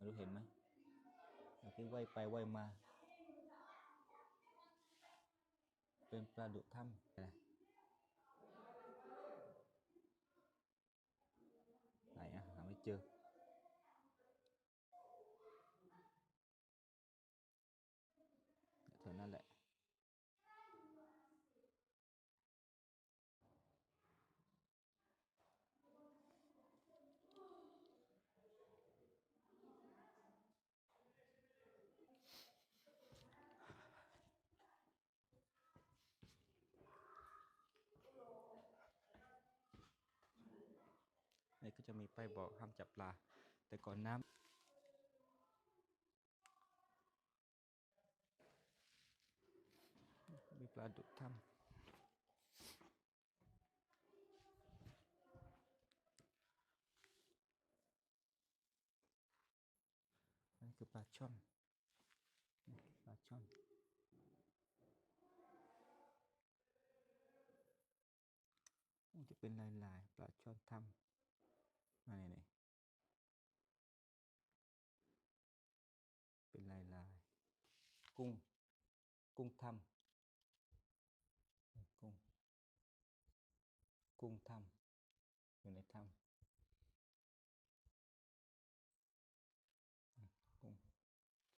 รู้เห็นไหมที่ว่ายไปว่ายมาเป็นปลาดุกถ้ำไหนอะหาไม่เจอแถวนั้นแหละนี่ก็จะมีป้ายบอกห้ามจับปลาแต่ก่อนน้ำมีปลาดุกถ้ำนี่คือปลาช่อนปลาช่อนมันจะเป็นลายปลาช่อนถ้ำมาเนี่ยเป็นลายกุ้งถ้ำกุ้งถ้ำอยู่ในถ้ำ